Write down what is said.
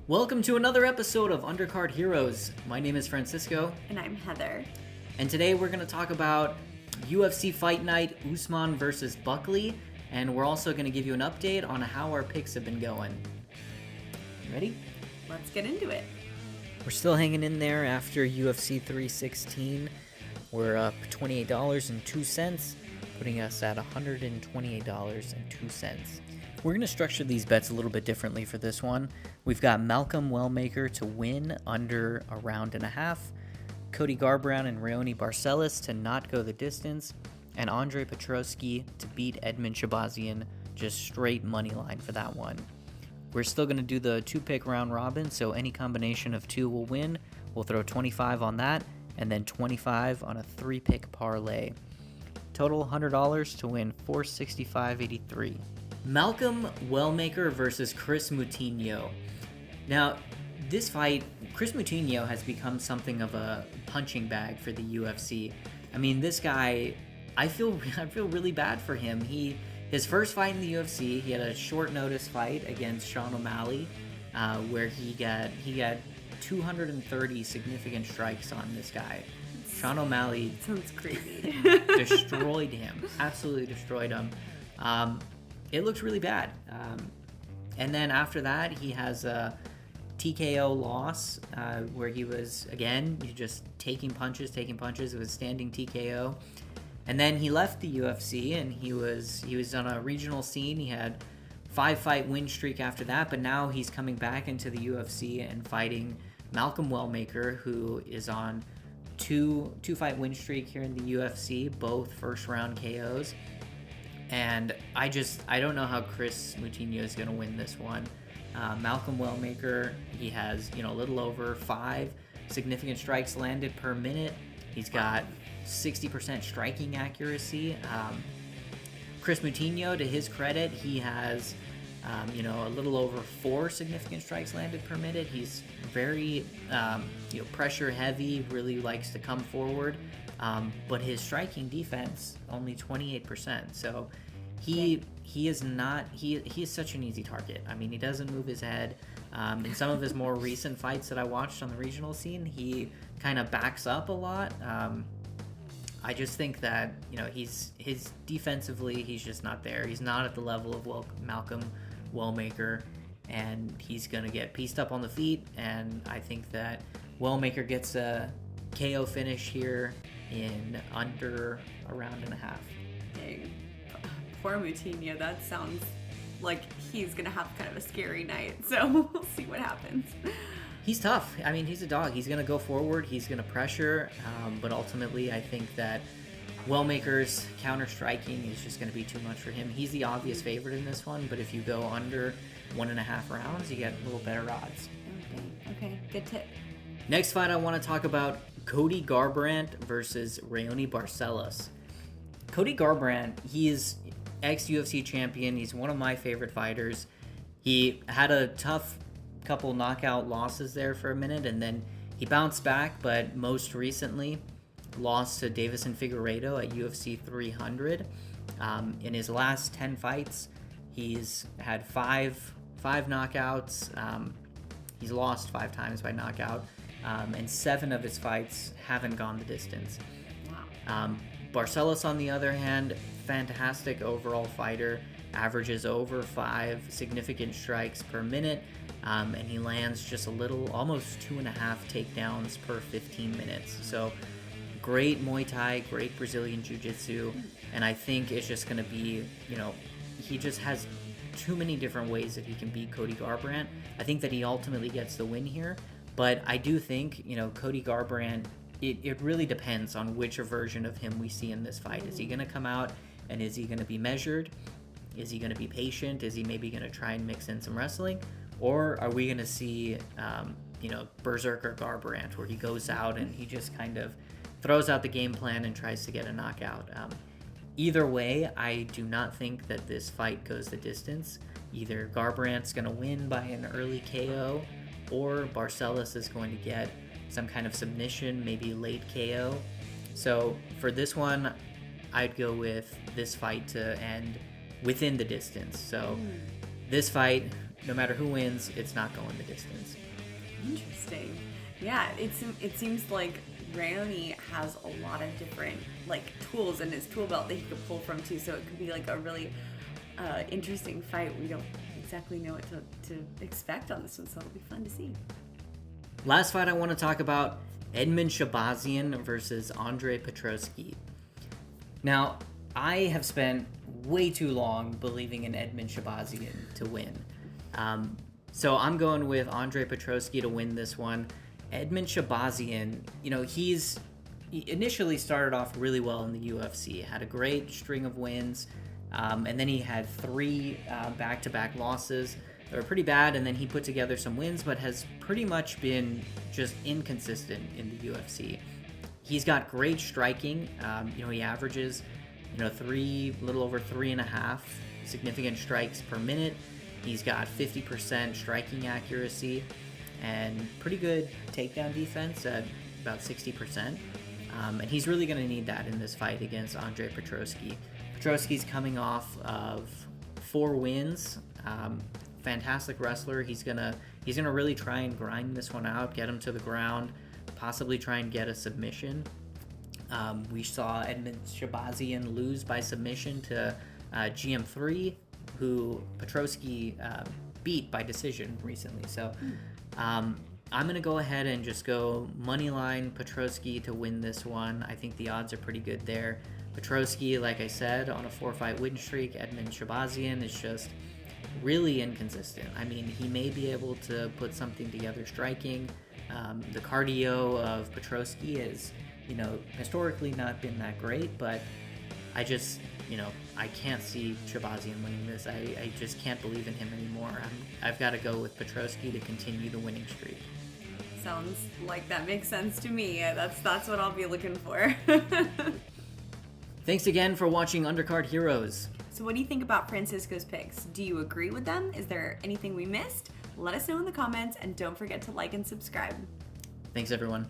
Welcome to another episode of Undercard Heroes. My name is Francisco. And I'm Heather. And today we're going to talk about UFC Fight Night, Usman versus Buckley. And we're also going to give you an update on how our picks have been going. You ready? Let's get into it. We're still hanging in there after UFC 316. We're up $28.02, putting us at $128.02. We're going to structure these bets a little bit differently for this one. We've got Malcolm Wellmaker to win under a round and a half, Cody Garbrandt and Raoni Barcelos to not go the distance, and Petroski to beat Edmen Shahbazyan, just straight money line for that one. We're still going to do the 2-pick round robin, so any combination of 2 will win. We'll throw 25 on that, and then 25 on a 3-pick parlay. Total $100 to win $465.83. Malcolm Wellmaker versus Kris Moutinho. Now, this fight, Kris Moutinho has become something of a punching bag for the UFC. I mean, this guy, I feel really bad for him. His first fight in the UFC, he had a short notice fight against Sean O'Malley, where he got 230 significant strikes on this guy. Sean O'Malley sounds crazy. destroyed him, absolutely destroyed him. It looks really bad. And then after that, he has a TKO loss where he was, again, just taking punches. It was standing TKO. And then he left the UFC and he was on a regional scene. He had 5-fight win streak after that, but now he's coming back into the UFC and fighting Malcolm Wellmaker, who is on two-fight win streak here in the UFC, both first-round KOs. And I don't know how Kris Moutinho is going to win this one. Malcolm Wellmaker, he has a little over 5 significant strikes landed per minute. He's got 60% striking accuracy. Kris Moutinho, to his credit, he has a little over 4 significant strikes landed per minute. He's very pressure heavy, really likes to come forward. But his striking defense only 28%. So he is such an easy target. I mean, he doesn't move his head. In some of his more recent fights that I watched on the regional scene, he kind of backs up a lot. I just think that his defensively, he's just not there. He's not at the level of Malcolm Wellmaker, and he's gonna get pieced up on the feet. And I think that Wellmaker gets a KO finish here in under a round and a half. Dang. Poor Moutinho, that sounds like he's going to have kind of a scary night, so we'll see what happens. He's tough. I mean, he's a dog. He's going to go forward. He's going to pressure, but ultimately I think that Wellmaker's counter-striking is just going to be too much for him. He's the obvious favorite in this one, but if you go under 1.5 rounds, you get a little better odds. Okay, good tip. Next fight I want to talk about, Cody Garbrandt versus Raoni Barcelos. Cody Garbrandt, he is ex-UFC champion. He's one of my favorite fighters. He had a tough couple knockout losses there for a minute, and then he bounced back, but most recently lost to Davison Figueiredo at UFC 300. In his last 10 fights, he's had five knockouts. He's lost 5 times by knockout. And 7 of his fights haven't gone the distance. Wow. Barcelos, on the other hand, fantastic overall fighter, averages over 5 significant strikes per minute, and he lands just almost 2.5 takedowns per 15 minutes. So great Muay Thai, great Brazilian Jiu-Jitsu, and I think it's just going to be, he just has too many different ways that he can beat Cody Garbrandt. I think that he ultimately gets the win here. But I do think, Cody Garbrandt, it really depends on which version of him we see in this fight. Is he going to come out and is he going to be measured? Is he going to be patient? Is he maybe going to try and mix in some wrestling? Or are we going to see, Berserker Garbrandt, where he goes out and he just kind of throws out the game plan and tries to get a knockout? Either way, I do not think that this fight goes the distance. Either Garbrandt's going to win by an early KO, or Barcelos is going to get some kind of submission, maybe late KO. So for this one, I'd go with this fight to end within the distance. So this fight, no matter who wins, it's not going the distance. Interesting. Yeah, it seems like Raoni has a lot of different like tools in his tool belt that he could pull from too. So it could be like a really interesting fight. We don't exactly know what to expect on this one, so it'll be fun to see. Last fight I want to talk about, Edmen Shahbazyan versus Andre Petroski. Now, I have spent way too long believing in Edmen Shahbazyan to win. So I'm going with Andre Petroski to win this one. Edmen Shahbazyan, he initially started off really well in the UFC, had a great string of wins, and then he had 3 back-to-back losses that were pretty bad, and then he put together some wins, but has pretty much been just inconsistent in the UFC. He's got great striking. He averages, little over 3.5 significant strikes per minute. He's got 50% striking accuracy and pretty good takedown defense at about 60%. And he's really going to need that in this fight against Andre Petroski. Petroski's coming off of 4 wins. Fantastic wrestler. He's gonna really try and grind this one out, get him to the ground, possibly try and get a submission. We saw Edmen Shahbazyan lose by submission to GM3, who Petroski beat by decision recently. So I'm going to go ahead and just go moneyline Petroski to win this one. I think the odds are pretty good there. Petroski, like I said, on a 4-fight win streak. Edmen Shahbazyan is just really inconsistent. I mean, he may be able to put something together striking. The cardio of Petroski is, historically not been that great, but I just, I can't see Shahbazyan winning this. I just can't believe in him anymore. I've got to go with Petroski to continue the winning streak. Sounds like that makes sense to me. That's what I'll be looking for. Thanks again for watching Undercard Heroes. So what do you think about Francisco's picks? Do you agree with them? Is there anything we missed? Let us know in the comments, and don't forget to like and subscribe. Thanks, everyone.